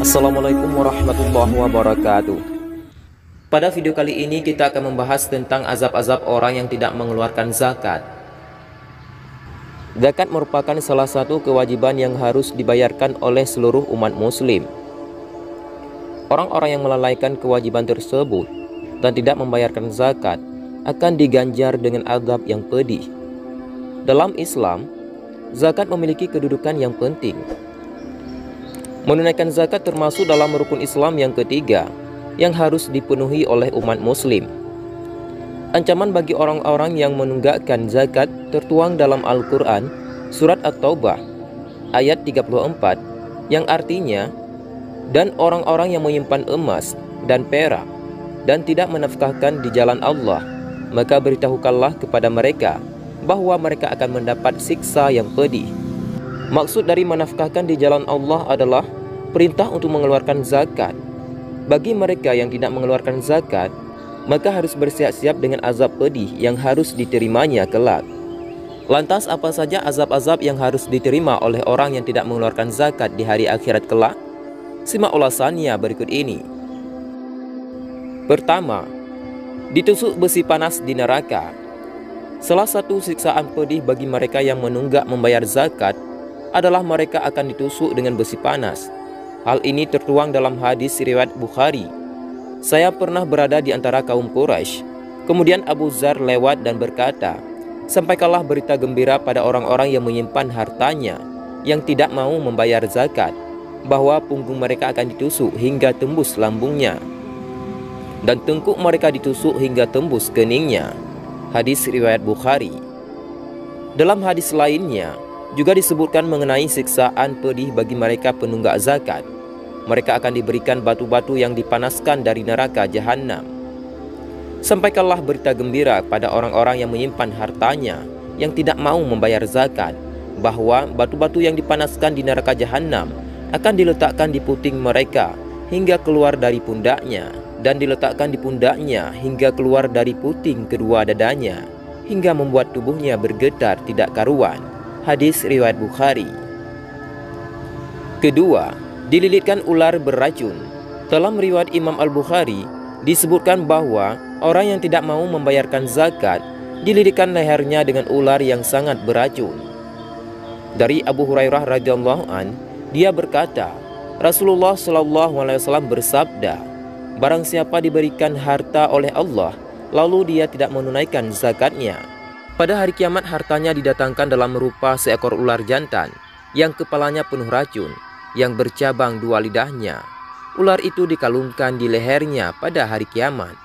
Assalamualaikum warahmatullahi wabarakatuh. Pada video kali ini kita akan membahas tentang azab-azab orang yang tidak mengeluarkan zakat. Zakat merupakan salah satu kewajiban yang harus dibayarkan oleh seluruh umat muslim. Orang-orang yang melalaikan kewajiban tersebut dan tidak membayarkan zakat akan diganjar dengan azab yang pedih. Dalam Islam, zakat memiliki kedudukan yang penting. Menunaikan zakat termasuk dalam rukun Islam yang ketiga yang harus dipenuhi oleh umat muslim. Ancaman bagi orang-orang yang menunggakkan zakat tertuang dalam Al-Quran Surat At-Taubah ayat 34 yang artinya, dan orang-orang yang menyimpan emas dan perak dan tidak menafkahkan di jalan Allah, maka beritahukanlah kepada mereka bahwa mereka akan mendapat siksa yang pedih. Maksud dari menafkahkan di jalan Allah adalah perintah untuk mengeluarkan zakat. Bagi mereka yang tidak mengeluarkan zakat, maka harus bersiap-siap dengan azab pedih yang harus diterimanya kelak. Lantas apa saja azab-azab yang harus diterima oleh orang yang tidak mengeluarkan zakat di hari akhirat kelak? Simak ulasannya berikut ini. Pertama, ditusuk besi panas di neraka. Salah satu siksaan pedih bagi mereka yang menunggak membayar zakat adalah mereka akan ditusuk dengan besi panas. Hal ini tertuang dalam hadis riwayat Bukhari. Saya pernah berada di antara kaum Quraisy. Kemudian Abu Dzar lewat dan berkata, "Sampaikanlah berita gembira pada orang-orang yang menyimpan hartanya, yang tidak mau membayar zakat, bahwa punggung mereka akan ditusuk hingga tembus lambungnya, dan tengkuk mereka ditusuk hingga tembus keningnya." Hadis riwayat Bukhari. Dalam hadis lainnya juga disebutkan mengenai siksaan pedih bagi mereka penunggak zakat. Mereka akan diberikan batu-batu yang dipanaskan dari neraka jahanam. Sampaikanlah berita gembira pada orang-orang yang menyimpan hartanya, yang tidak mau membayar zakat, bahwa batu-batu yang dipanaskan di neraka jahanam akan diletakkan di puting mereka hingga keluar dari pundaknya, dan diletakkan di pundaknya hingga keluar dari puting kedua dadanya, hingga membuat tubuhnya bergetar tidak karuan. Hadis riwayat Bukhari. Kedua, dililitkan ular beracun. Dalam riwayat Imam Al-Bukhari disebutkan bahwa orang yang tidak mau membayarkan zakat dililitkan lehernya dengan ular yang sangat beracun. Dari Abu Hurairah radhiyallahu an, dia berkata, Rasulullah shallallahu alaihi wasallam bersabda, "Barang siapa diberikan harta oleh Allah, lalu dia tidak menunaikan zakatnya, pada hari kiamat hartanya didatangkan dalam rupa seekor ular jantan yang kepalanya penuh racun, yang bercabang dua lidahnya. Ular itu dikalungkan di lehernya pada hari kiamat.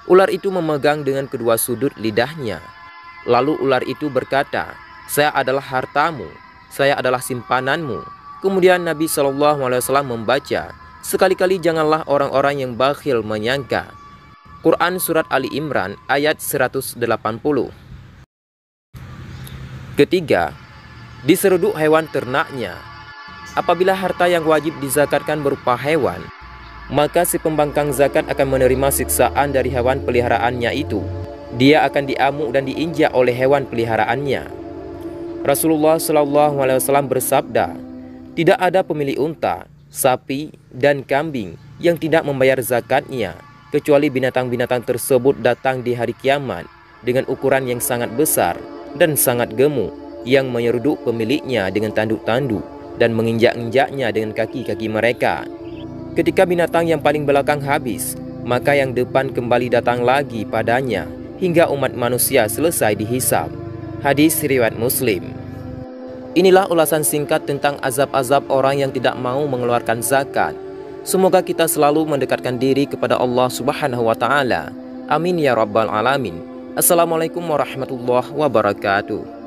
Ular itu memegang dengan kedua sudut lidahnya. Lalu ular itu berkata, 'Saya adalah hartamu, saya adalah simpananmu.' Kemudian Nabi SAW membaca, 'Sekali-kali janganlah orang-orang yang bakhil menyangka.' Quran Surat Ali Imran ayat 180. Ketiga, diseruduk hewan ternaknya. Apabila harta yang wajib dizakatkan berupa hewan, maka si pembangkang zakat akan menerima siksaan dari hewan peliharaannya itu. Dia akan diamuk dan diinjak oleh hewan peliharaannya. Rasulullah SAW bersabda, "Tidak ada pemilik unta, sapi, dan kambing yang tidak membayar zakatnya, kecuali binatang-binatang tersebut datang di hari kiamat dengan ukuran yang sangat besar dan sangat gemuk, yang menyeruduk pemiliknya dengan tanduk-tanduk dan menginjak-injaknya dengan kaki-kaki mereka. Ketika binatang yang paling belakang habis, maka yang depan kembali datang lagi padanya hingga umat manusia selesai dihisab." Hadis riwayat Muslim. Inilah ulasan singkat tentang azab-azab orang yang tidak mau mengeluarkan zakat. Semoga kita selalu mendekatkan diri kepada Allah Subhanahu wa Ta'ala. Amin ya Rabbal Alamin. Assalamualaikum warahmatullahi wabarakatuh.